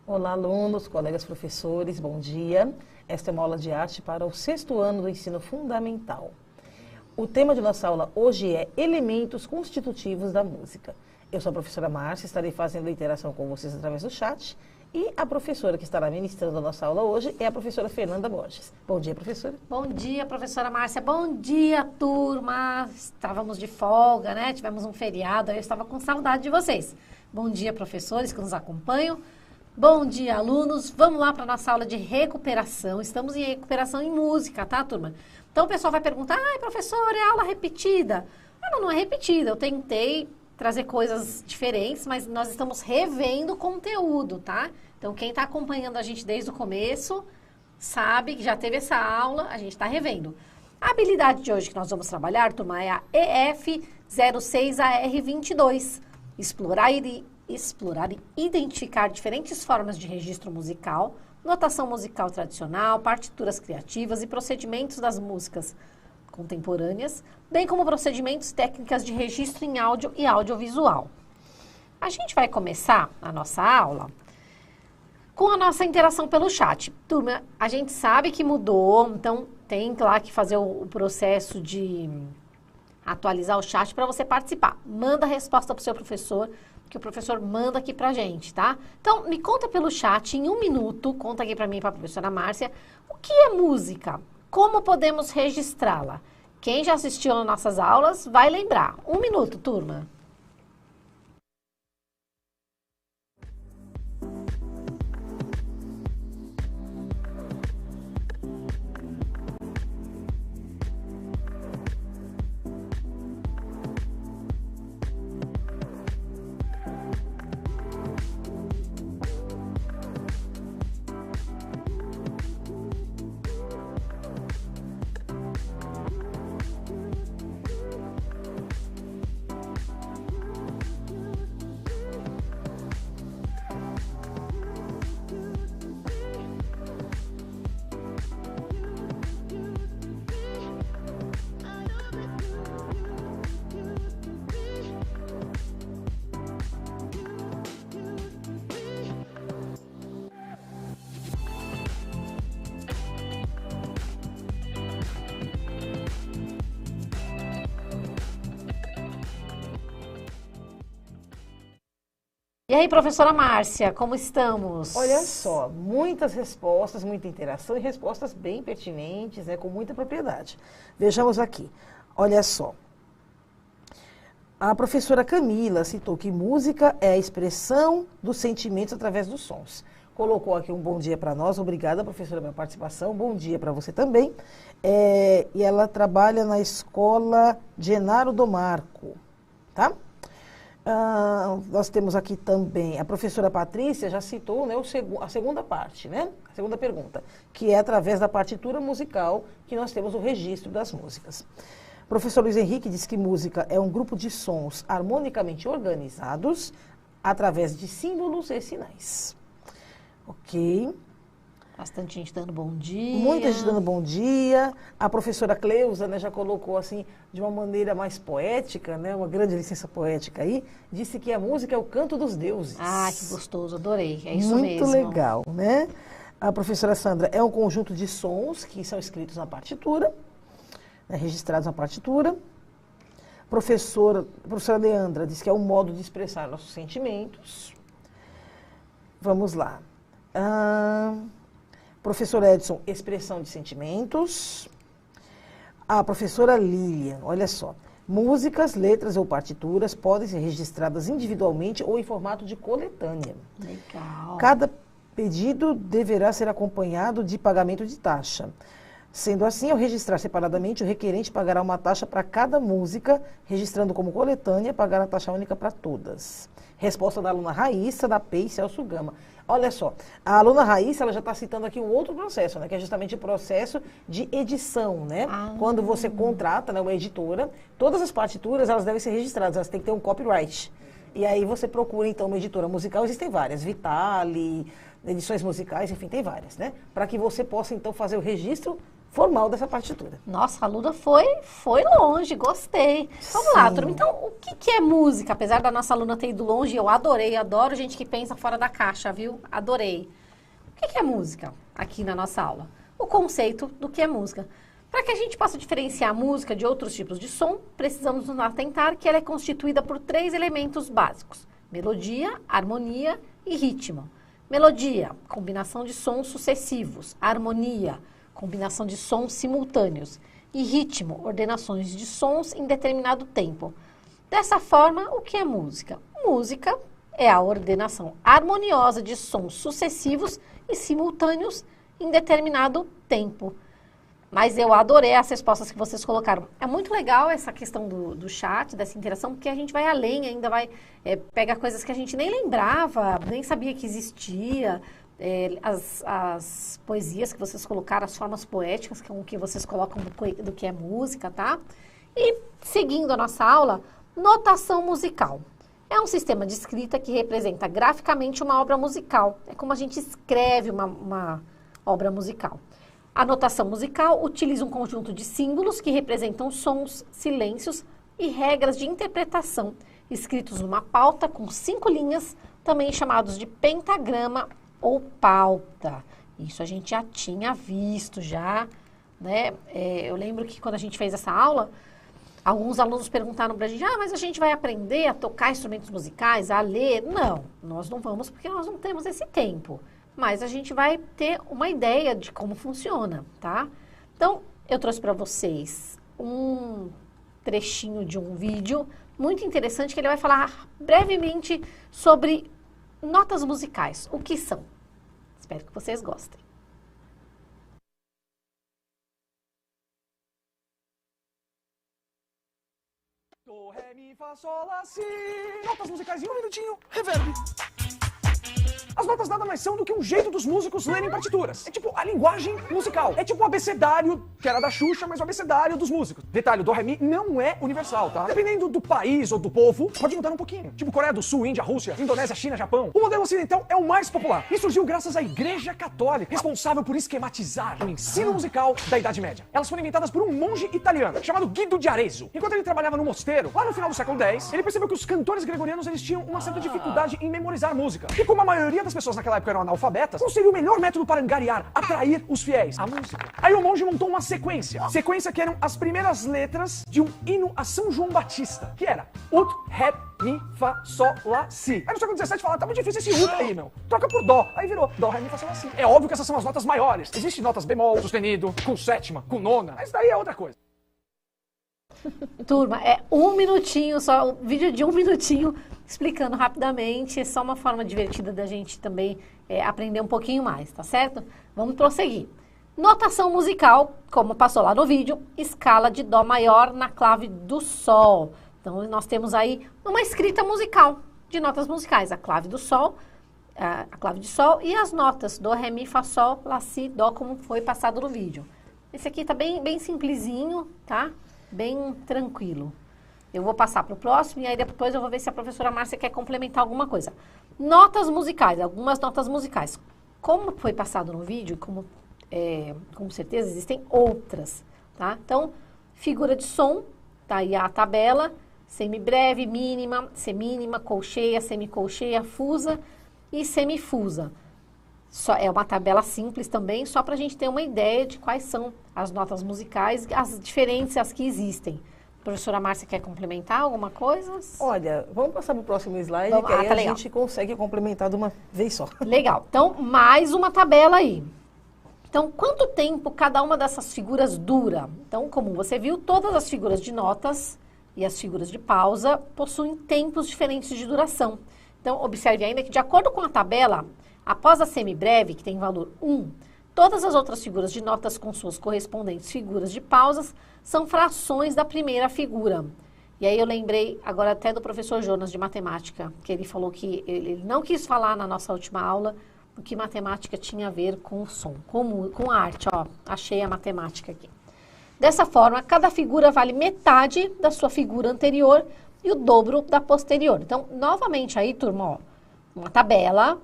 Olá, alunos, colegas professores, bom dia. Esta é uma aula de arte para o 6º ano do ensino fundamental. O tema de nossa aula hoje é elementos constitutivos da música. Eu sou a professora Márcia, estarei fazendo a interação com vocês através do chat. E a professora que estará ministrando a nossa aula hoje é a professora Fernanda Borges. Bom dia, professora. Bom dia, professora Márcia. Bom dia, turma. Estávamos de folga, né? Tivemos um feriado, eu estava com saudade de vocês. Bom dia, professores que nos acompanham. Bom dia, alunos. Vamos lá para a nossa aula de recuperação. Estamos em recuperação em música, tá, turma? Então, o pessoal vai perguntar, professora, é aula repetida? Ela não é repetida, eu tentei trazer coisas diferentes, mas nós estamos revendo o conteúdo, tá? Então, quem está acompanhando a gente desde o começo sabe que já teve essa aula, a gente está revendo. A habilidade de hoje que nós vamos trabalhar, turma, é a EF06AR22. Explorar e identificar diferentes formas de registro musical, notação musical tradicional, partituras criativas e procedimentos das músicas contemporâneas, bem como procedimentos técnicas de registro em áudio e audiovisual. A gente vai começar a nossa aula com a nossa interação pelo chat. Turma, a gente sabe que mudou, então tem lá que fazer o processo de atualizar o chat para você participar. Manda a resposta para o seu professor, que o professor manda aqui pra gente, tá? Então, me conta pelo chat, em 1 minuto, conta aqui pra mim e pra professora Márcia, o que é música? Como podemos registrá-la? Quem já assistiu às nossas aulas vai lembrar. 1 minuto, turma. E aí, professora Márcia, como estamos? Olha só, muitas respostas, muita interação e respostas bem pertinentes, né, com muita propriedade. Vejamos aqui, olha só. A professora Camila citou que música é a expressão dos sentimentos através dos sons. Colocou aqui um bom dia para nós, obrigada, professora, pela participação, bom dia para você também. E ela trabalha na escola Genaro do Marco, tá? Nós temos aqui também, a professora Patrícia já citou, né, a segunda parte, né? A segunda pergunta, que é através da partitura musical que nós temos o registro das músicas. O professor Luiz Henrique diz que música é um grupo de sons harmonicamente organizados através de símbolos e sinais. Ok. Bastante gente dando bom dia. Muita gente dando bom dia. A professora Cleusa, né, já colocou assim, de uma maneira mais poética, né, uma grande licença poética aí, disse que a música é o canto dos deuses. Ah, que gostoso, adorei. É isso mesmo. Muito legal, né? A professora Sandra, é um conjunto de sons que são escritos na partitura, né, registrados na partitura. A professora Leandra diz que é um modo de expressar nossos sentimentos. Vamos lá. Professor Edson, expressão de sentimentos. A professora Lilian, olha só. Músicas, letras ou partituras podem ser registradas individualmente ou em formato de coletânea. Legal. Cada pedido deverá ser acompanhado de pagamento de taxa. Sendo assim, ao registrar separadamente, o requerente pagará uma taxa para cada música, registrando como coletânea, pagará a taxa única para todas. Resposta da aluna Raíssa, da PEI Celso Gama. Olha só, a aluna Raíssa, ela já está citando aqui um outro processo, né, que é justamente o processo de edição, né? Quando você contrata, né, uma editora, todas as partituras, elas devem ser registradas, elas têm que ter um copyright. E aí você procura, então, uma editora musical, existem várias, Vitale, edições musicais, enfim, tem várias, né? Para que você possa, então, fazer o registro formal dessa partitura. Nossa, a aluna foi longe, gostei. Vamos lá, turma. Então, o que é música? Apesar da nossa aluna ter ido longe, eu adorei, adoro gente que pensa fora da caixa, viu? Adorei. O que é música aqui na nossa aula? O conceito do que é música. Para que a gente possa diferenciar a música de outros tipos de som, precisamos nos atentar que ela é constituída por 3 elementos básicos: melodia, harmonia e ritmo. Melodia, combinação de sons sucessivos. Harmonia, combinação de sons simultâneos. E ritmo, ordenações de sons em determinado tempo. Dessa forma, o que é música? Música é a ordenação harmoniosa de sons sucessivos e simultâneos em determinado tempo. Mas eu adorei as respostas que vocês colocaram. É muito legal essa questão do chat, dessa interação, porque a gente vai além, ainda vai pega coisas que a gente nem lembrava, nem sabia que existia. As poesias que vocês colocaram, as formas poéticas que vocês colocam do que é música, tá? E seguindo a nossa aula, notação musical. É um sistema de escrita que representa graficamente uma obra musical. É como a gente escreve uma obra musical. A notação musical utiliza um conjunto de símbolos que representam sons, silêncios e regras de interpretação, escritos numa pauta com 5 linhas, também chamados de pentagrama ou pauta. Isso a gente já tinha visto, né? Eu lembro que quando a gente fez essa aula, alguns alunos perguntaram pra gente, mas a gente vai aprender a tocar instrumentos musicais, a ler? Não, nós não vamos porque nós não temos esse tempo. Mas a gente vai ter uma ideia de como funciona, tá? Então, eu trouxe para vocês um trechinho de um vídeo muito interessante que ele vai falar brevemente sobre notas musicais. O que são? Espero que vocês gostem. Do, ré, mi, fá, sol, lá, si. Notas musicais em 1 minutinho. Reverb. As notas nada mais são do que um jeito dos músicos lerem partituras. É tipo a linguagem musical. É tipo o abecedário, que era da Xuxa, mas o abecedário dos músicos. Detalhe, o do, ré, mi não é universal, tá? Dependendo do país ou do povo, pode mudar um pouquinho. Tipo Coreia do Sul, Índia, Rússia, Indonésia, China, Japão. O modelo ocidental é o mais popular e surgiu graças à Igreja Católica, responsável por esquematizar o ensino musical da Idade Média. Elas foram inventadas por um monge italiano, chamado Guido de Arezzo. Enquanto ele trabalhava no mosteiro, lá no final do século X, ele percebeu que os cantores gregorianos eles tinham uma certa dificuldade em memorizar música. E como a maioria das pessoas naquela época eram analfabetas, qual seria o melhor método para angariar, atrair os fiéis? A música. Aí o monge montou uma sequência. Sequência que eram as primeiras letras de um hino a São João Batista, que era ut, ré, mi, fá, sol, lá, si. Aí no século XVII falaram, tá muito difícil esse ut aí, meu. Troca por dó. Aí virou dó, ré, mi, fá, sol, lá, si. É óbvio que essas são as notas maiores. Existem notas bemol, sustenido, com sétima, com nona. Mas daí é outra coisa. Turma, é 1 minutinho só, um vídeo de 1 minutinho explicando rapidamente, é só uma forma divertida da gente também aprender um pouquinho mais, tá certo? Vamos prosseguir. Notação musical, como passou lá no vídeo, escala de dó maior na clave do sol. Então, nós temos aí uma escrita musical de notas musicais, a clave do sol, a clave de sol e as notas do, ré, mi, fá, sol, lá, si, dó, como foi passado no vídeo. Esse aqui tá bem simplesinho, tá? Bem tranquilo. Eu vou passar para o próximo e aí depois eu vou ver se a professora Márcia quer complementar alguma coisa. Notas musicais, algumas notas musicais. Como foi passado no vídeo, com certeza existem outras, tá? Então, figura de som, tá aí a tabela, semibreve, mínima, semínima, colcheia, semicolcheia, fusa e semifusa. É uma tabela simples também, só para a gente ter uma ideia de quais são as notas musicais, as diferenças que existem. A professora Márcia quer complementar alguma coisa? Olha, vamos passar para o próximo slide, vamos, que aí tá a legal. gente consegue complementar de uma vez só. Legal. Então, mais uma tabela aí. Então, quanto tempo cada uma dessas figuras dura? Então, como você viu, todas as figuras de notas e as figuras de pausa possuem tempos diferentes de duração. Então, observe ainda que, de acordo com a tabela, após a semibreve, que tem valor 1, todas as outras figuras de notas com suas correspondentes figuras de pausas são frações da primeira figura. E aí eu lembrei agora até do professor Jonas de matemática, que ele falou que ele não quis falar na nossa última aula o que matemática tinha a ver com o som, com a arte. Ó, achei a matemática aqui. Dessa forma, cada figura vale metade da sua figura anterior e o dobro da posterior. Então, novamente aí, turma, ó, uma tabela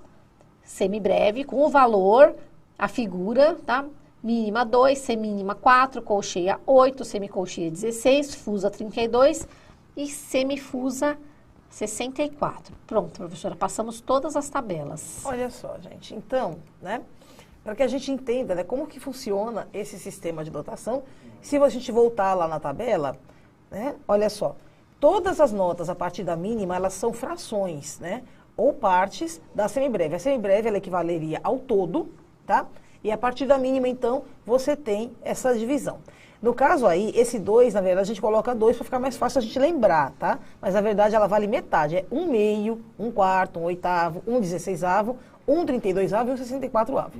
semibreve com o valor, a figura, tá? mínima 2, semínima 4, colcheia 8, semicolcheia 16, fusa 32 e semifusa 64. Pronto, professora, passamos todas as tabelas. Olha só, gente, então, né, para que a gente entenda, né, como que funciona esse sistema de notação, se a gente voltar lá na tabela, né, olha só, todas as notas a partir da mínima, elas são frações, né, ou partes da semibreve. A semibreve, ela equivaleria ao todo, tá? E a partir da mínima, então, você tem essa divisão. No caso aí, esse 2, na verdade, a gente coloca 2 para ficar mais fácil a gente lembrar, tá? Mas, na verdade, ela vale metade. É 1/2, 1/4, 1/8, 1/16, 1/32 e 1/64.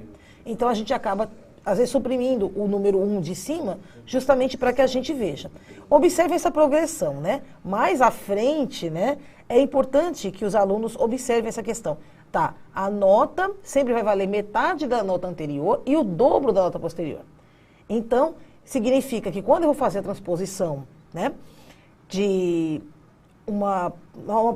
Então, a gente acaba, às vezes, suprimindo o número 1 de cima, justamente para que a gente veja. Observe essa progressão, né? Mais à frente, né? É importante que os alunos observem essa questão. Tá, a nota sempre vai valer metade da nota anterior e o dobro da nota posterior. Então, significa que quando eu vou fazer a transposição, né, de uma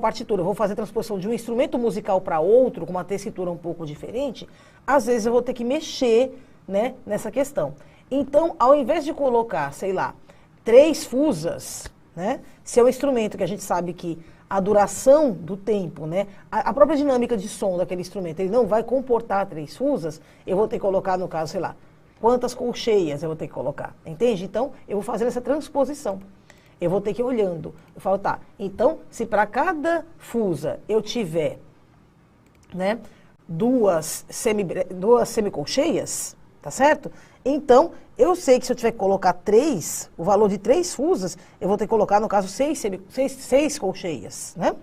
partitura, eu vou fazer a transposição de um instrumento musical para outro, com uma tessitura um pouco diferente, às vezes eu vou ter que mexer, né, nessa questão. Então, ao invés de colocar, sei lá, 3 fusas, né, se é um instrumento que a gente sabe que a duração do tempo, né, a própria dinâmica de som daquele instrumento, ele não vai comportar 3 fusas, eu vou ter que colocar, no caso, sei lá, quantas colcheias eu vou ter que colocar, entende? Então, eu vou fazer essa transposição. Eu vou ter que ir olhando. Eu falo, tá, então, se para cada fusa eu tiver, né, duas semicolcheias, tá certo? Então, eu sei que se eu tiver que colocar 3, o valor de 3 fusas, eu vou ter que colocar, no caso, 6 colcheias, né?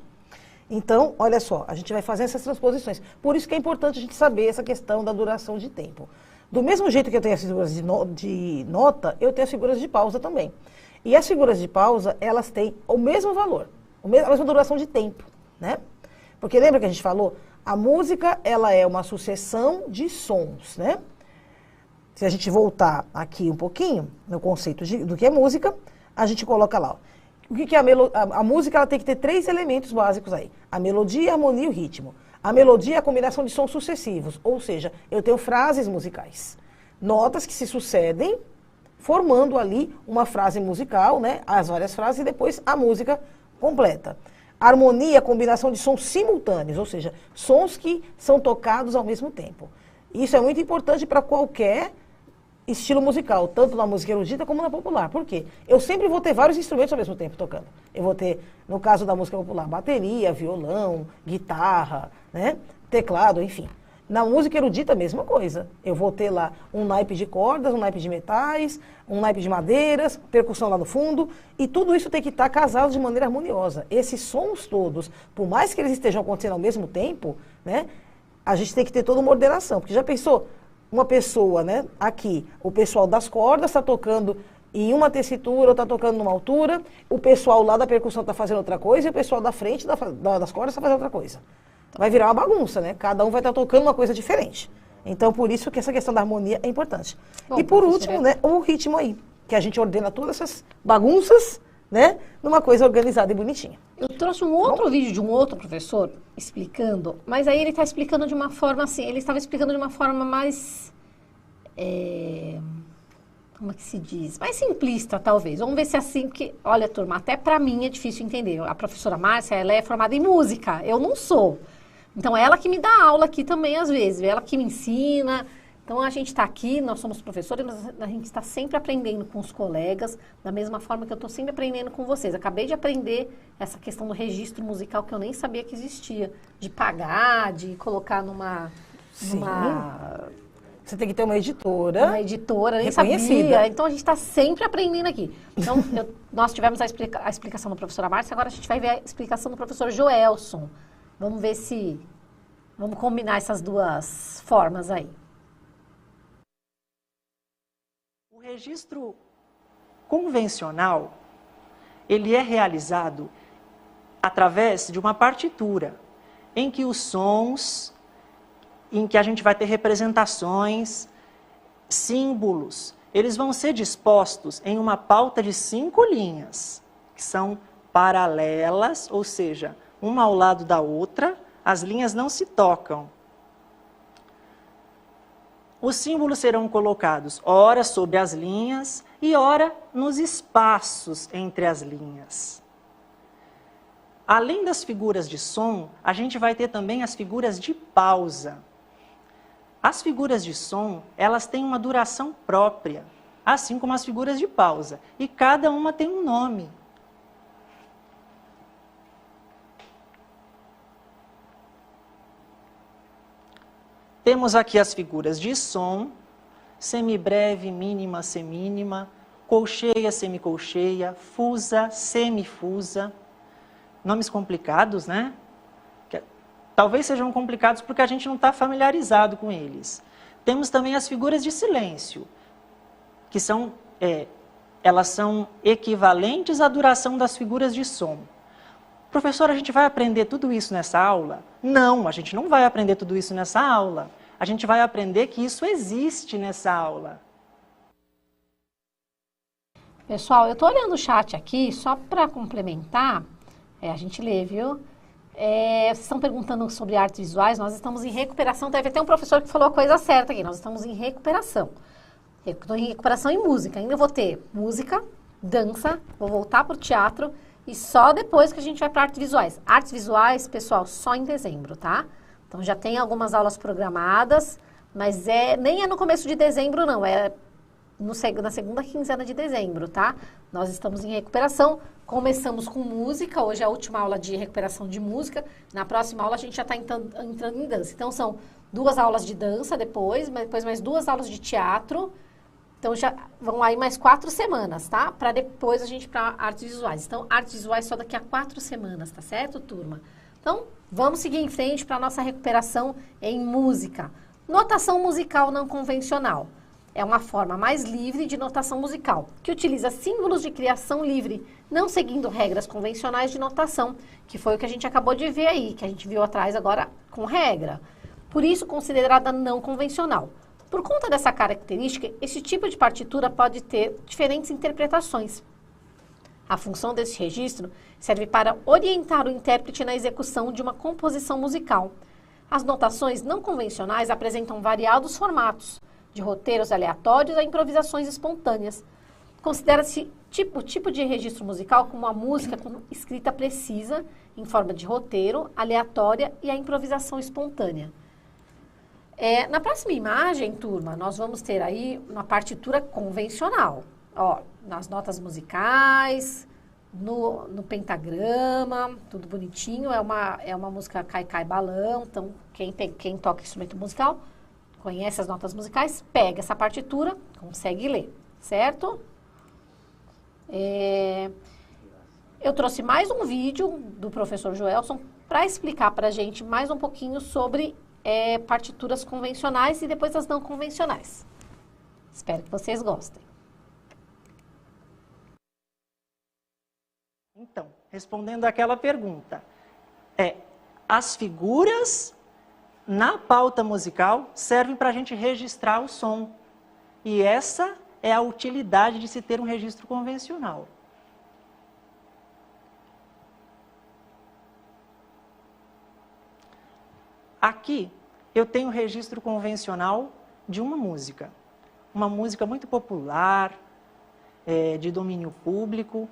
Então, olha só, a gente vai fazer essas transposições. Por isso que é importante a gente saber essa questão da duração de tempo. Do mesmo jeito que eu tenho as figuras de nota, eu tenho as figuras de pausa também. E as figuras de pausa, elas têm o mesmo valor, a mesma duração de tempo, né? Porque lembra que a gente falou? A música, ela é uma sucessão de sons, né? Se a gente voltar aqui um pouquinho, no conceito do que é música, a gente coloca lá. Ó. O que é a música? Ela tem que ter 3 elementos básicos aí. A melodia, a harmonia e o ritmo. A melodia é a combinação de sons sucessivos, ou seja, eu tenho frases musicais. Notas que se sucedem, formando ali uma frase musical, né? As várias frases e depois a música completa. A harmonia é a combinação de sons simultâneos, ou seja, sons que são tocados ao mesmo tempo. Isso é muito importante para qualquer estilo musical, tanto na música erudita como na popular. Por quê? Eu sempre vou ter vários instrumentos ao mesmo tempo tocando. Eu vou ter, no caso da música popular, bateria, violão, guitarra, né, teclado, enfim. Na música erudita, a mesma coisa. Eu vou ter lá um naipe de cordas, um naipe de metais, um naipe de madeiras, percussão lá no fundo, e tudo isso tem que estar casado de maneira harmoniosa. Esses sons todos, por mais que eles estejam acontecendo ao mesmo tempo, né, a gente tem que ter toda uma ordenação. Porque já pensou? Uma pessoa, né, aqui, o pessoal das cordas está tocando em uma tessitura, ou está tocando numa altura, o pessoal lá da percussão está fazendo outra coisa, e o pessoal da frente das cordas está fazendo outra coisa. Vai virar uma bagunça, né? Cada um vai estar tocando uma coisa diferente. Então, por isso que essa questão da harmonia é importante. Bom, e por último, né, o ritmo aí, que a gente ordena todas essas bagunças, né, numa coisa organizada e bonitinha. Eu trouxe um outro vídeo de um outro professor explicando, mas aí ele está explicando de uma forma assim, ele estava explicando de uma forma mais, como é que se diz? Mais simplista, talvez. Vamos ver se é assim que, olha, turma, até para mim é difícil entender. A professora Márcia, ela é formada em música, eu não sou. Então, ela que me dá aula aqui também, às vezes, ela que me ensina. Então, a gente está aqui, nós somos professores, mas a gente está sempre aprendendo com os colegas, da mesma forma que eu estou sempre aprendendo com vocês. Acabei de aprender essa questão do registro musical, que eu nem sabia que existia. De pagar, de colocar numa... Você tem que ter uma editora. Uma editora, nem sabia. Então, a gente está sempre aprendendo aqui. Então, nós tivemos a explicação da professora Márcia, agora a gente vai ver a explicação do professor Joelson. Vamos ver se... Vamos combinar essas duas formas aí. O registro convencional, ele é realizado através de uma partitura, em que os sons, em que a gente vai ter representações, símbolos, eles vão ser dispostos em uma pauta de 5 linhas, que são paralelas, ou seja, uma ao lado da outra, as linhas não se tocam. os símbolos serão colocados ora sobre as linhas e ora nos espaços entre as linhas. Além das figuras de som, a gente vai ter também as figuras de pausa. As figuras de som, elas têm uma duração própria, assim como as figuras de pausa, e cada uma tem um nome. Temos aqui as figuras de som, semibreve, mínima, semínima, colcheia, semicolcheia, fusa, semifusa. Nomes complicados, né? Talvez sejam complicados porque a gente não está familiarizado com eles. Temos também as figuras de silêncio, que elas são equivalentes à duração das figuras de som. Professor, a gente vai aprender tudo isso nessa aula? Não, a gente não vai aprender tudo isso nessa aula. A gente vai aprender que isso existe nessa aula. Pessoal, eu estou olhando o chat aqui, só para complementar, a gente lê, viu? Vocês estão perguntando sobre artes visuais, nós estamos em recuperação, deve ter um professor que falou a coisa certa aqui, nós estamos em recuperação. Eu estou em recuperação em música, ainda vou ter música, dança, vou voltar para o teatro e só depois que a gente vai para artes visuais. Artes visuais, pessoal, só em dezembro, tá? Então já tem algumas aulas programadas, mas nem é no começo de dezembro não, na segunda quinzena de dezembro, tá? Nós estamos em recuperação, começamos com música, hoje é a última aula de recuperação de música, na próxima aula a gente já está entrando em dança. Então são 2 aulas de dança depois mais 2 aulas de teatro, então já vão aí mais 4 semanas, tá? Para depois a gente ir para artes visuais. Então artes visuais só daqui a 4 semanas, tá certo, turma? Então vamos seguir em frente para a nossa recuperação em música. Notação musical não convencional. É uma forma mais livre de notação musical, que utiliza símbolos de criação livre, não seguindo regras convencionais de notação, que foi o que a gente acabou de ver aí, que a gente viu atrás agora com regra. Por isso, considerada não convencional. Por conta dessa característica, esse tipo de partitura pode ter diferentes interpretações. A função desse registro serve para orientar o intérprete na execução de uma composição musical. As notações não convencionais apresentam variados formatos, de roteiros aleatórios a improvisações espontâneas. Considera-se o tipo de registro musical como uma música com escrita precisa, em forma de roteiro, aleatória e a improvisação espontânea. Na próxima imagem, turma, nós vamos ter aí uma partitura convencional. Ó, nas notas musicais, no pentagrama, tudo bonitinho. É uma música Cai-Cai Balão, então quem toca instrumento musical conhece as notas musicais, pega essa partitura, consegue ler, certo? Eu trouxe mais um vídeo do professor Joelson para explicar para a gente mais um pouquinho sobre partituras convencionais e depois as não convencionais. Espero que vocês gostem. Então, respondendo àquela pergunta, as figuras na pauta musical servem para a gente registrar o som. E essa é a utilidade de se ter um registro convencional. Aqui eu tenho o registro convencional de uma música muito popular, de domínio público.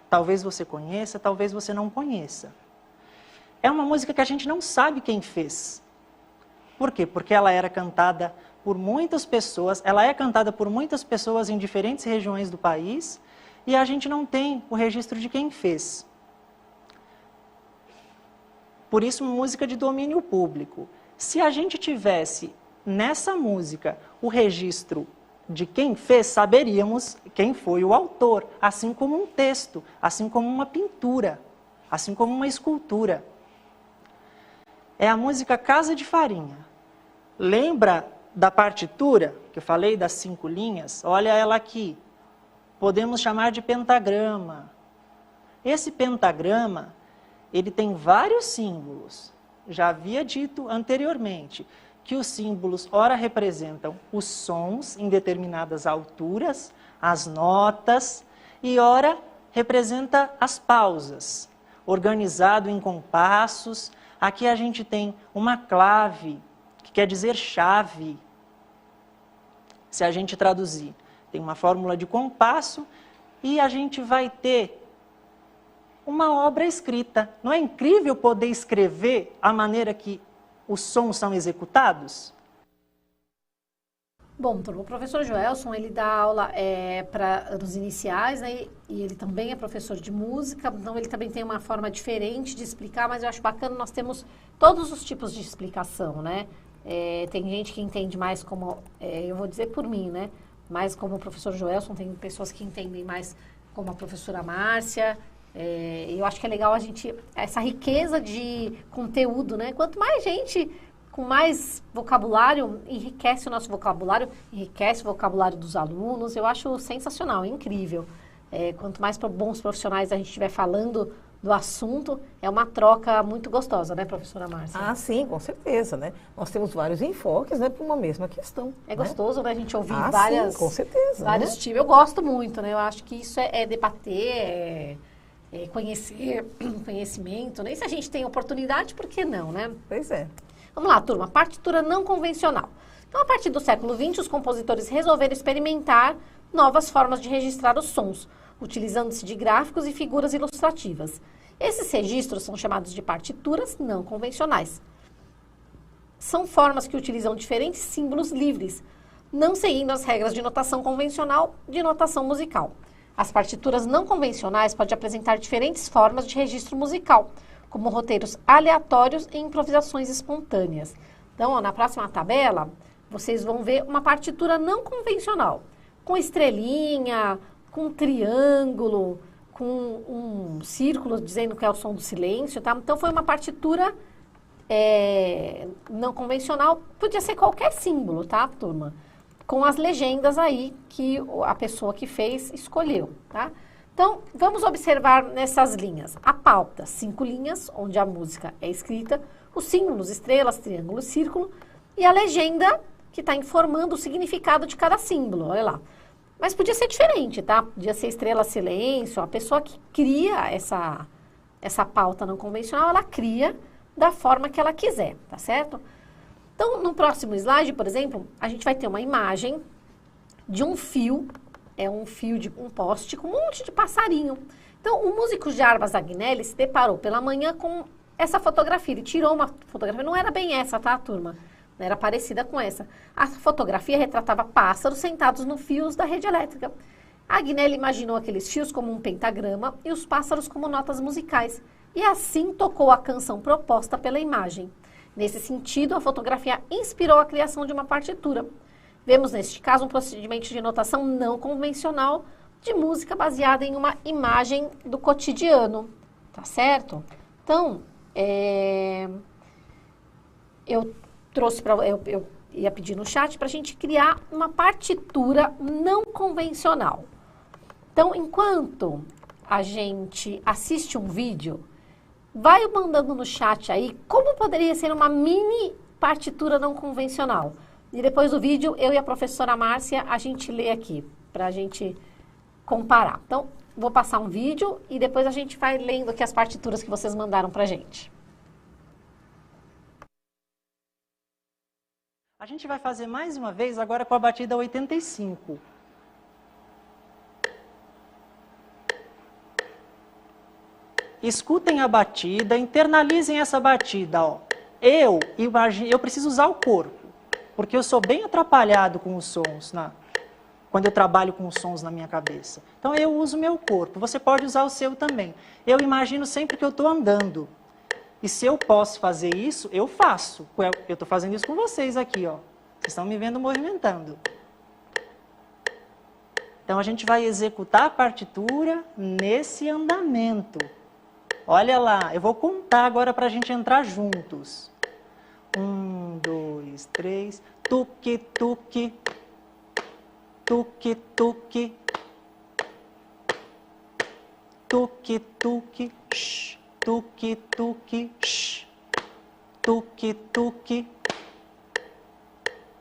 Talvez você conheça, talvez você não conheça. É uma música que a gente não sabe quem fez. Por quê? Porque ela era cantada por muitas pessoas, em diferentes regiões do país, e a gente não tem o registro de quem fez. Por isso, música de domínio público. Se a gente tivesse nessa música o registro de quem fez, saberíamos quem foi o autor, assim como um texto, assim como uma pintura, assim como uma escultura. É a música Casa de Farinha. Lembra da partitura, que eu falei das 5 linhas? Olha ela aqui. Podemos chamar de pentagrama. Esse pentagrama, ele tem vários símbolos. Já havia dito anteriormente que os símbolos ora representam os sons em determinadas alturas, as notas, e ora representa as pausas, organizado em compassos. Aqui a gente tem uma clave, que quer dizer chave. se a gente traduzir. Tem uma fórmula de compasso e a gente vai ter uma obra escrita. Não é incrível poder escrever a maneira que os sons são executados? Bom, turma, o professor Joelson, ele dá aula para os iniciais, né, e ele também é professor de música, então ele também tem uma forma diferente de explicar, mas eu acho bacana, nós temos todos os tipos de explicação, né? Tem gente que entende mais como, eu vou dizer por mim, né? Mais como o professor Joelson, tem pessoas que entendem mais como a professora Márcia. Eu acho que é legal a gente, essa riqueza de conteúdo, né? Quanto mais gente com mais vocabulário, enriquece o nosso vocabulário, enriquece o vocabulário dos alunos. Eu acho sensacional, incrível. Quanto mais bons profissionais a gente estiver falando do assunto, é uma troca muito gostosa, né, professora Márcia? Ah, sim, com certeza, né? Nós temos vários enfoques, né, para uma mesma questão. É gostoso, né, a gente ouvir sim, com certeza, vários né? tipos. Eu gosto muito, né? Eu acho que isso é debater, conhecer, conhecimento, né? E se a gente tem oportunidade, por que não, né? Pois é. Vamos lá, turma. Partitura não convencional. Então, a partir do século XX, os compositores resolveram experimentar novas formas de registrar os sons, utilizando-se de gráficos e figuras ilustrativas. Esses registros são chamados de partituras não convencionais. São formas que utilizam diferentes símbolos livres, não seguindo as regras de notação convencional de notação musical. As partituras não convencionais podem apresentar diferentes formas de registro musical, como roteiros aleatórios e improvisações espontâneas. Então, ó, na próxima tabela, vocês vão ver uma partitura não convencional, com estrelinha, com triângulo, com um círculo dizendo que é o som do silêncio, tá? Então, foi uma partitura não convencional, podia ser qualquer símbolo, tá, turma? Com as legendas aí que a pessoa que fez escolheu, tá? Então, vamos observar nessas linhas. A pauta, 5 linhas, onde a música é escrita, os símbolos, estrelas, triângulo, círculo, e a legenda, que está informando o significado de cada símbolo, olha lá. Mas podia ser diferente, tá? Podia ser estrela, silêncio, a pessoa que cria essa pauta não convencional, ela cria da forma que ela quiser, tá certo? Então, no próximo slide, por exemplo, a gente vai ter uma imagem de um fio, um fio de um poste com um monte de passarinho. Então, o músico Jarbas Agnelli se deparou pela manhã com essa fotografia. Ele tirou uma fotografia, não era bem essa, tá, turma? Era parecida com essa. A fotografia retratava pássaros sentados no fios da rede elétrica. Agnelli imaginou aqueles fios como um pentagrama e os pássaros como notas musicais. E assim tocou a canção proposta pela imagem. Nesse sentido, a fotografia inspirou a criação de uma partitura. Vemos, neste caso, um procedimento de notação não convencional de música baseada em uma imagem do cotidiano. Tá certo? Então, eu trouxe eu ia pedir no chat para a gente criar uma partitura não convencional. Então, enquanto a gente assiste um vídeo, vai mandando no chat aí como poderia ser uma mini partitura não convencional. E depois do vídeo, eu e a professora Márcia, a gente lê aqui, para a gente comparar. Então, vou passar um vídeo e depois a gente vai lendo aqui as partituras que vocês mandaram para a gente. A gente vai fazer mais uma vez agora com a batida 85. Escutem a batida, internalizem essa batida, ó. Eu preciso usar o corpo, porque eu sou bem atrapalhado com os sons, quando eu trabalho com os sons na minha cabeça. Então eu uso meu corpo, você pode usar o seu também. Eu imagino sempre que eu estou andando. E se eu posso fazer isso, eu faço. Eu estou fazendo isso com vocês aqui, ó. Vocês estão me vendo movimentando. Então a gente vai executar a partitura nesse andamento. Olha lá, eu vou contar agora para a gente entrar juntos. 1, 2, 3. Tuque, tuque. Tuque, tuque. Tuque, tuque. Shh. Tuque, tuque. Shh. Tuque, tuque.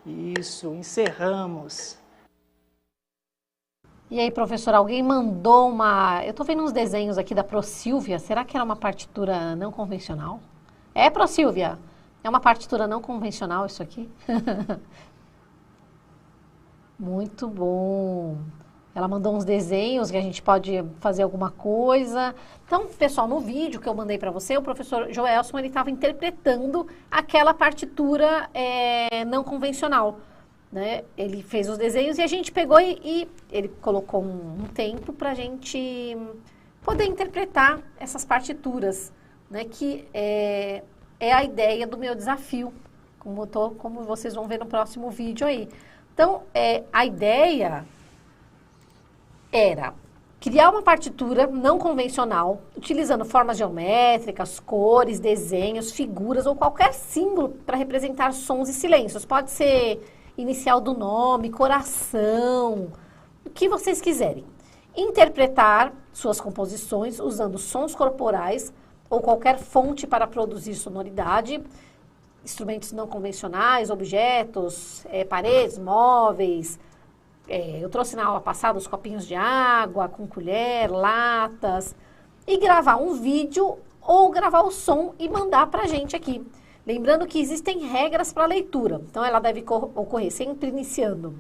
Isso, encerramos. E aí, professora, alguém mandou uma... Eu estou vendo uns desenhos aqui da ProSilvia. Será que era uma partitura não convencional? É, ProSilvia? É uma partitura não convencional isso aqui? Muito bom. Ela mandou uns desenhos que a gente pode fazer alguma coisa. Então, pessoal, no vídeo que eu mandei para você, o professor Joelson, ele estava interpretando aquela partitura não convencional, né? Ele fez os desenhos e a gente pegou e ele colocou um tempo para a gente poder interpretar essas partituras, né? Que é a ideia do meu desafio, como vocês vão ver no próximo vídeo aí. Então, a ideia era criar uma partitura não convencional, utilizando formas geométricas, cores, desenhos, figuras ou qualquer símbolo para representar sons e silêncios. Pode ser inicial do nome, coração, o que vocês quiserem. Interpretar suas composições usando sons corporais ou qualquer fonte para produzir sonoridade, instrumentos não convencionais, objetos, paredes, móveis. Eu trouxe na aula passada os copinhos de água, com colher, latas. E gravar um vídeo ou gravar o som e mandar pra gente aqui. Lembrando que existem regras para a leitura. Então, ela deve ocorrer sempre iniciando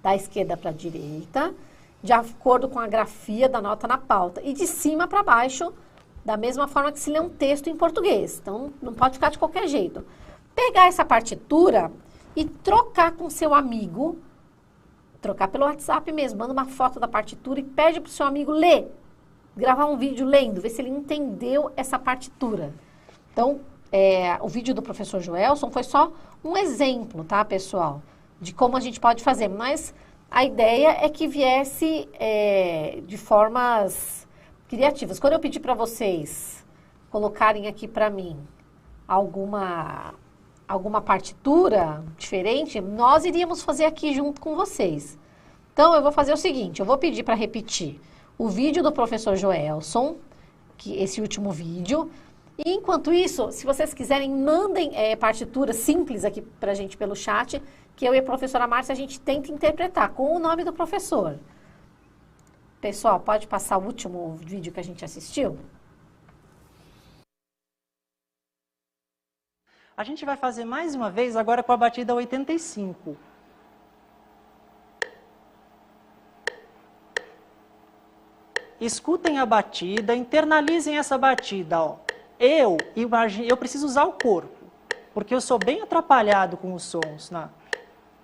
da esquerda para a direita, de acordo com a grafia da nota na pauta. E de cima para baixo, da mesma forma que se lê um texto em português. Então, não pode ficar de qualquer jeito. Pegar essa partitura e trocar com seu amigo, trocar pelo WhatsApp mesmo, manda uma foto da partitura e pede para o seu amigo ler, gravar um vídeo lendo, ver se ele entendeu essa partitura. Então, o vídeo do professor Joelson foi só um exemplo, tá, pessoal, de como a gente pode fazer, mas a ideia é que viesse de formas criativas. Quando eu pedi para vocês colocarem aqui para mim alguma partitura diferente, nós iríamos fazer aqui junto com vocês. Então, eu vou fazer o seguinte, eu vou pedir para repetir o vídeo do professor Joelson, esse último vídeo, e enquanto isso, se vocês quiserem, mandem partituras simples aqui para a gente pelo chat, que eu e a professora Márcia, a gente tenta interpretar com o nome do professor. Pessoal, pode passar o último vídeo que a gente assistiu? A gente vai fazer mais uma vez agora com a batida 85. Escutem a batida, internalizem essa batida. Ó. Eu preciso usar o corpo, porque eu sou bem atrapalhado com os sons,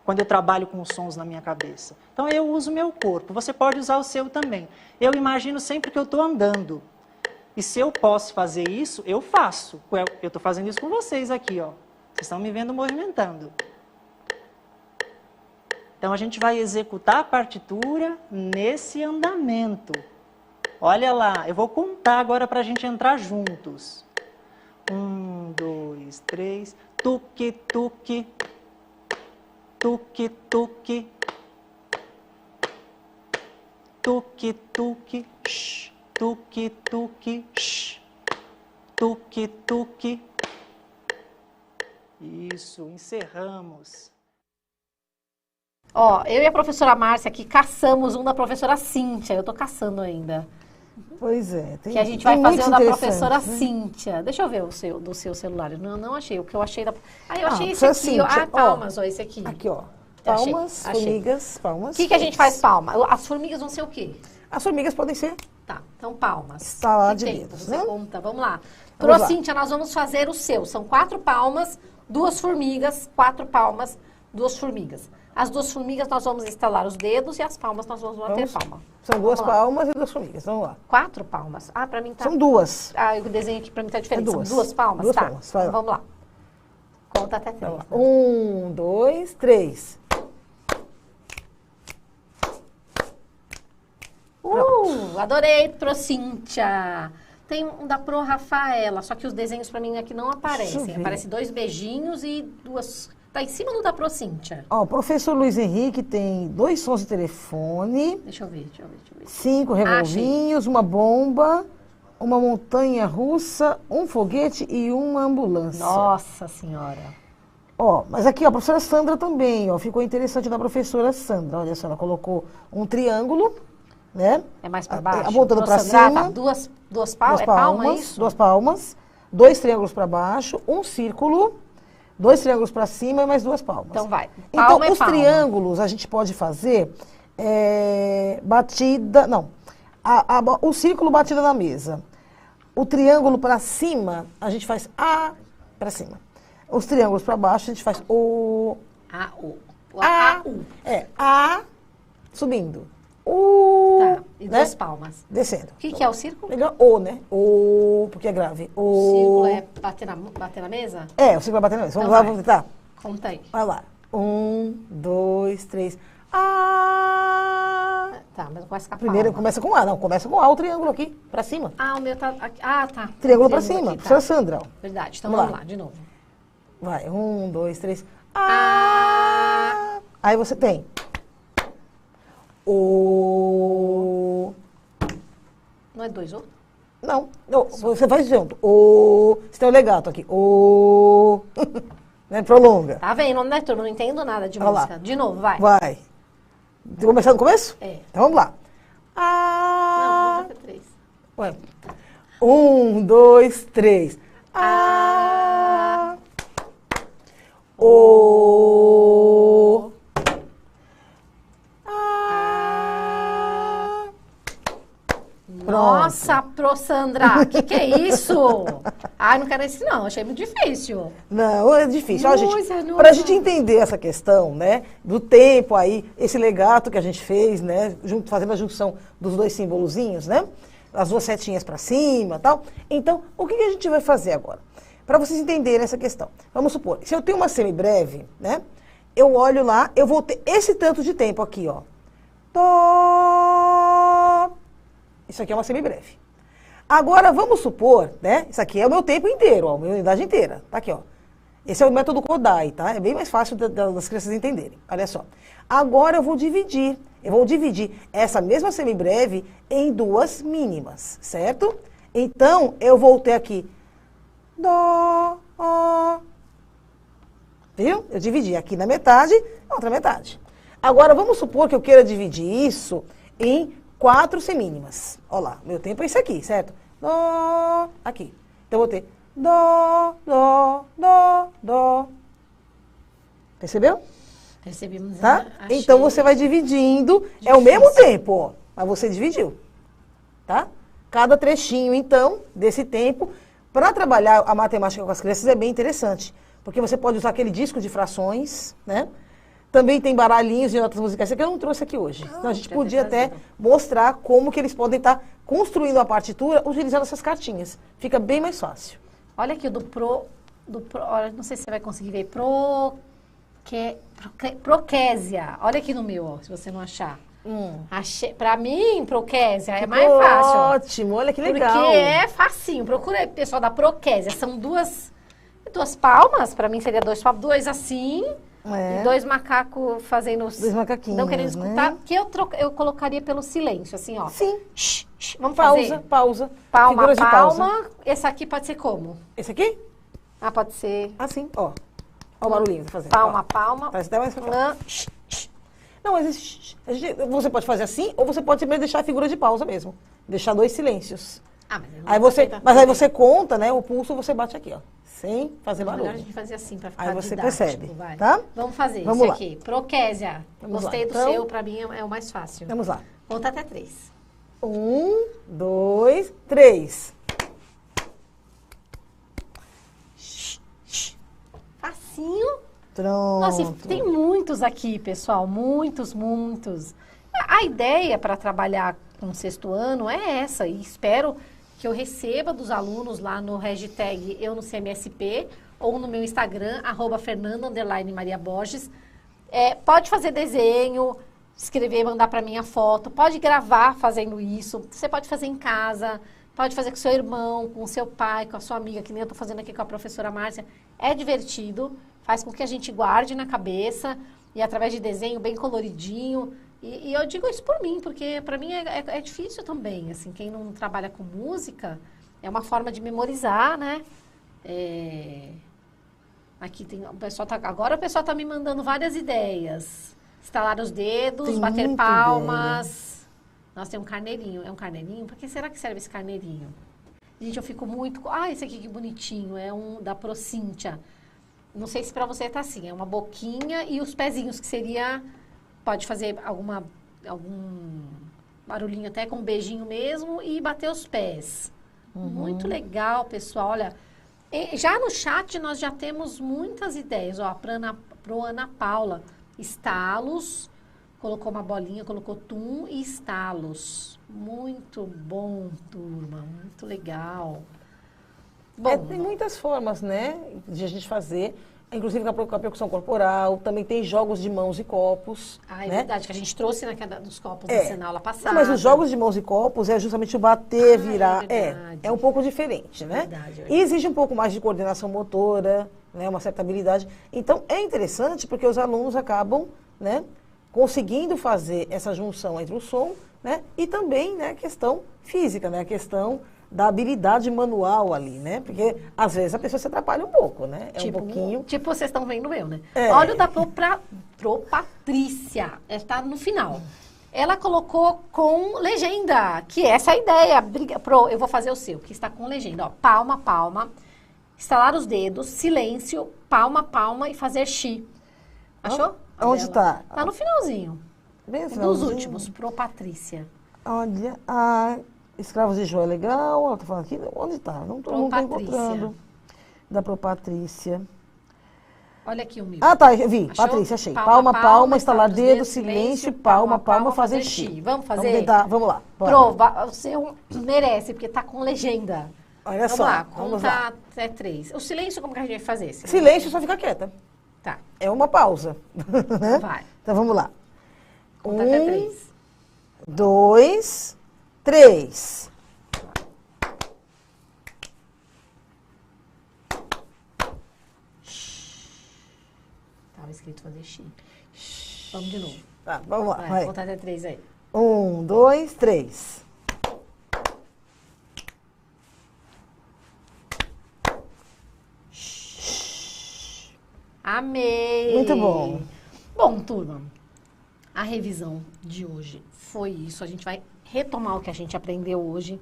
quando eu trabalho com os sons na minha cabeça. Então eu uso o meu corpo, você pode usar o seu também. Eu imagino sempre que eu estou andando. E se eu posso fazer isso, eu faço. Eu estou fazendo isso com vocês aqui, ó. Vocês estão me vendo movimentando. Então, a gente vai executar a partitura nesse andamento. Olha lá, eu vou contar agora para a gente entrar juntos. 1, 2, 3. Tuque, tuque. Tuque, tuque. Tuque, tuque. Shh. Tuque, tuque, shh. Tuque, tuque. Isso, encerramos. Ó, eu e a professora Márcia aqui caçamos um da professora Cíntia. Eu tô caçando ainda. Pois é. Que a gente vai fazer o da professora Cíntia. Deixa eu ver do seu celular. Não achei. O que eu achei da... eu achei esse aqui. Cíntia, palmas, ó, esse aqui. Aqui, ó. Palmas, achei. formigas, palmas. O que a gente faz palma? As formigas vão ser o quê? As formigas podem ser... Tá, então palmas. Salada de dedos, você né? conta, vamos lá. Vamos lá. Cíntia, nós vamos fazer o seu. São 4 palmas, 2 formigas, 4 palmas, 2 formigas. As 2 formigas nós vamos instalar os dedos e as palmas nós vamos bater palma. São 2 palmas e 2 formigas, vamos lá. 4 palmas? Ah, pra mim tá... São 2. O desenho aqui pra mim tá diferente. É 2. São 2 palmas? 2 tá. palmas, vai lá. Então, vamos lá. Conta até 3. Né? 1, 2, 3. Adorei, Pro Cíntia. Tem um da Pro Rafaela, só que os desenhos pra mim aqui não aparecem. Aparecem 2 beijinhos e 2... Tá em cima do da Pro Cíntia. Ó, o professor Luiz Henrique tem 2 sons de telefone. Deixa eu ver. 5 revolvinhos, uma bomba, uma montanha russa, um foguete e uma ambulância. Nossa Senhora. Ó, mas aqui, ó, a professora Sandra também, ó, ficou interessante da professora Sandra. Olha só, ela colocou um triângulo, né? É mais para baixo? Apontando para cima. Tá, duas palmas, é palma, é isso? 2 palmas, 2 triângulos para baixo, um círculo, 2 triângulos para cima e mais 2 palmas. Então vai. Então, Palma é os palma. triângulos a gente pode fazer batida... Não. O círculo batida na mesa. O triângulo para cima, a gente faz A para cima. Os triângulos para baixo, a gente faz O. A, U. A, U. A, subindo. U. Tá. E né? 2 palmas. Descendo. O que é o círculo? Melhor O, né? O, porque é grave. O círculo é bater na mesa? O círculo é bater na mesa. Vamos Então lá, vai. vamos tentar. Conta aí. Vai lá. 1, 2, 3. A. Tá, mas começa com a Primeiro palma. começa com A. Não, começa com A, o triângulo aqui, pra cima. Ah, o meu tá aqui. Ah, tá. Triângulo O pra cima. aqui, Professora Sandra, ó. Verdade. Então Vamos vamos lá. lá, de novo. Vai, 1, 2, 3. A. Aí você tem O. Não é 2 O? Não, você faz junto. O. Você tem o legato aqui. O. Né? Prolonga. Tá vendo, né, turma? Não entendo nada de Olha lá. música. De novo, vai. Vai. Começar no começo? É. Então vamos lá. Não, A. vamos até 3. Ué. 1, 2, 3. A. O. A. Nossa, Pro Sandra, que é isso? Ai, não quero esse não, achei muito difícil. Não, é difícil. Ó, gente, Nossa. pra gente entender essa questão, né, do tempo aí, esse legato que a gente fez, né, fazendo a junção dos 2 símbolozinhos, né, as 2 setinhas pra cima e tal. Então, o que a gente vai fazer agora? Para vocês entenderem essa questão. Vamos supor, se eu tenho uma semibreve, né, eu olho lá, eu vou ter esse tanto de tempo aqui, ó. Dó. Isso aqui é uma semibreve. Agora, vamos supor, né? Isso aqui é o meu tempo inteiro, ó, a minha unidade inteira. Tá aqui, ó. Esse é o método Kodai, tá? É bem mais fácil das crianças entenderem. Olha só. Agora eu vou dividir essa mesma semibreve em 2 mínimas, certo? Então, eu vou ter aqui Dó, Ó. Viu? Eu dividi aqui na metade, na outra metade. Agora, vamos supor que eu queira dividir isso em 4 semínimas. Olha lá, meu tempo é esse aqui, certo? Dó, aqui. Então, eu vou ter Dó, Dó, Dó, Dó. Percebeu? Percebemos, Tá? né? Achei. Então, você vai dividindo. É o mesmo tempo, ó. Mas você dividiu. Tá? Cada trechinho, então, desse tempo, para trabalhar a matemática com as crianças é bem interessante. Porque você pode usar aquele disco de frações, né? Também tem baralhinhos de notas musicais. Isso aqui eu não trouxe aqui hoje. Então a gente podia até mostrar como que eles podem estar construindo a partitura utilizando essas cartinhas. Fica bem mais fácil. Olha aqui o do Pro, olha, não sei se você vai conseguir ver. Proquésia. Olha aqui no meu, ó, se você não achar. Achei, pra mim, Proquésia é mais fácil. Ótimo, olha que legal. Porque é facinho. Procura aí, pessoal da Proquésia. São 2 palmas. Pra mim seria 2 palmas. 2 assim. É. E 2 macacos fazendo... 2 macaquinhos, não querendo escutar. né? Que eu colocaria pelo silêncio, assim, ó. Sim. Shh, shh. Vamos fazer. Pausa. Palma, Figuras de pausa. palma. Esse aqui pode ser como? Esse aqui? Ah, pode ser... Assim, ó. Ó o barulhinho que tá fazendo. Palma, ó. palma. Parece até mais pra Shh, shh. Não, mas você pode fazer assim, ou você pode também deixar a figura de pausa mesmo. Deixar 2 silêncios. Ah, mas eu não Aí vou você, tentar mas aí fazer. você conta, né? O pulso você bate aqui, ó. Sem fazer Melhor a barulho. gente fazer assim, pra ficar Aí você didático, percebe, vai. tá? Vamos fazer Vamos esse lá. aqui. Proquésia. Vamos Gostei lá. do Então- seu, pra mim é o mais fácil. Vamos lá. Conta até 3. 1, 2, 3. Facinho. Pronto. Nossa, e tem muitos aqui, pessoal. Muitos, muitos. A ideia para trabalhar com o 6º ano é essa. E espero que eu receba dos alunos lá no hashtag Eu no CMSP ou no meu Instagram, @Fernanda_Maria Borges. Pode fazer desenho, escrever, mandar para mim a foto. Pode gravar fazendo isso. Você pode fazer em casa. Pode fazer com seu irmão, com seu pai, com a sua amiga, que nem eu estou fazendo aqui com a professora Márcia. É divertido. Faz com que a gente guarde na cabeça e através de desenho bem coloridinho. E eu digo isso por mim, porque para mim é difícil também. Assim, quem não trabalha com música, é uma forma de memorizar, né? Aqui tem agora o pessoal está me mandando várias ideias. Estalar os dedos, Tem bater muita palmas. Nossa, tem um carneirinho. É um carneirinho? Por que será que serve esse carneirinho? Gente, eu fico muito... Ah, esse aqui que bonitinho. É um da Procíntia. não sei se pra você tá assim, é uma boquinha e os pezinhos, que seria, pode fazer algum barulhinho até com um beijinho mesmo e bater os pés. Muito legal, pessoal. Olha, já no chat nós já temos muitas ideias. Ó, pro Ana Paula, estalos, colocou uma bolinha, colocou tum e estalos. Muito bom, turma, muito legal. Bom, Tem muitas formas, né, de a gente fazer, inclusive com a percussão corporal, também tem jogos de mãos e copos. é né? verdade, que a gente trouxe dos copos na aula passada. Não, mas os jogos de mãos e copos é justamente o bater, virar. verdade. É um pouco diferente, né? Verdade. E exige um pouco mais de coordenação motora, né? Uma certa habilidade. Então, é interessante porque os alunos acabam, né, conseguindo fazer essa junção entre o som, né, e também, né, a questão física, né? A questão da habilidade manual ali, né? Porque, às vezes, a pessoa se atrapalha um pouco, né? É um pouquinho... Tipo, vocês estão vendo eu, né? É. Olha o da Pro Patrícia. Está no final. Ela colocou com legenda, que é essa a ideia. Pro, eu vou fazer o seu, que está com legenda. Ó, palma, palma, estalar os dedos, silêncio, palma, palma e fazer xi. Achou? Onde está? Tá no finalzinho. Bem no Um dos finalzinho. últimos, Pro Patrícia. Olha, Escravos de Jó é legal. Ela tá falando aqui. Onde está? Não Pro estou Patrícia. encontrando. Da Pro Patrícia. Olha aqui o meu. Ah, tá, vi. Achou? Patrícia, achei. Palma, palma, estalar dedo, silêncio, silêncio, palma, palma, fazer xi. Vamos fazer? Vamos tentar, vamos lá. bora. Prova, você merece, porque tá com legenda. Olha Vamos só, lá, vamos conta lá. até 3. O silêncio, como que a gente vai fazer? Silêncio, só fica quieta. Tá, É uma pausa. né? vai. Então vamos lá. Conta até 3. 2, 3. Tava escrito fazer xi. Vamos de novo. Tá, vamos lá. Vai, Vai. conta até 3 aí. 1, 2, 3. Amei! Muito bom. Bom, turma, a revisão de hoje foi isso. A gente vai retomar o que a gente aprendeu hoje.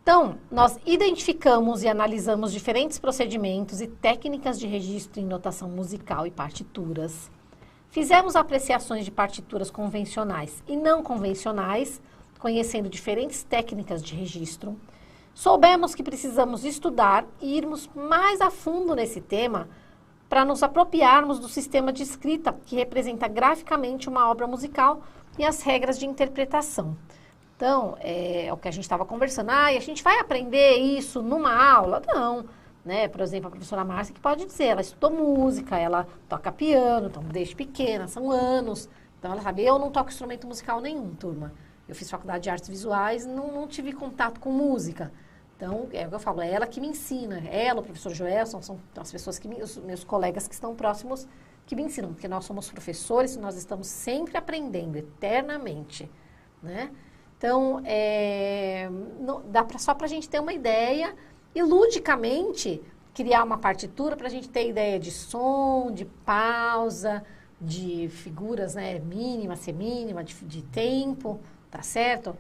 Então, nós identificamos e analisamos diferentes procedimentos e técnicas de registro em notação musical e partituras. Fizemos apreciações de partituras convencionais e não convencionais, conhecendo diferentes técnicas de registro. Soubemos que precisamos estudar e irmos mais a fundo nesse tema para nos apropriarmos do sistema de escrita que representa graficamente uma obra musical e as regras de interpretação. Então, é o que a gente estava conversando. E a gente vai aprender isso numa aula? Não. Né? Por exemplo, a professora Márcia que pode dizer, ela estudou música, ela toca piano, então desde pequena, são anos. Então ela sabe, eu não toco instrumento musical nenhum, turma. Eu fiz faculdade de artes visuais, não tive contato com música. Então, é o que eu falo, é ela que me ensina. Ela, o professor Joel, são as pessoas os meus colegas que estão próximos que me ensinam. Porque nós somos professores e nós estamos sempre aprendendo, eternamente. Né? Então, só para a gente ter uma ideia e, ludicamente, criar uma partitura para a gente ter ideia de som, de pausa, de figuras, né, mínima, semínima, de tempo, tá certo?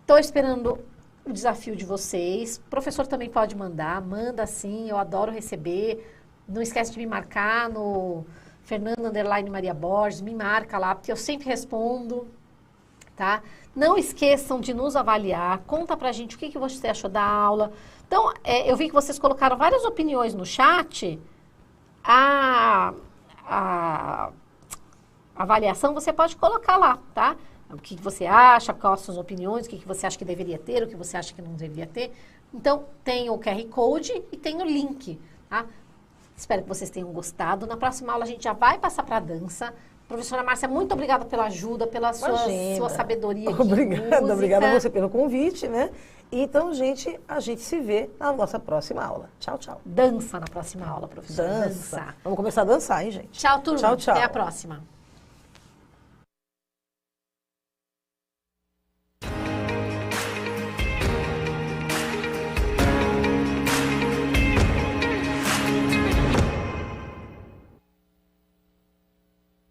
Estou esperando o desafio de vocês. O professor também pode manda sim, eu adoro receber. Não esquece de me marcar no Fernanda_Maria Borges, me marca lá, porque eu sempre respondo, tá? Não esqueçam de nos avaliar, conta pra gente o que você achou da aula. Então, eu vi que vocês colocaram várias opiniões no chat. A avaliação você pode colocar lá, tá? O que você acha, quais são as suas opiniões, o que você acha que deveria ter, o que você acha que não deveria ter. Então, tem o QR Code e tem o link, tá? Espero que vocês tenham gostado. Na próxima aula a gente já vai passar para a dança. Professora Márcia, muito obrigada pela ajuda, pela sua sabedoria. Obrigada a você pelo convite, né? Então, gente, a gente se vê na nossa próxima aula. Tchau, tchau. Dança na próxima aula, professora. Dança. Vamos começar a dançar, hein, gente? Tchau, turma. Tchau, tchau. Até a próxima.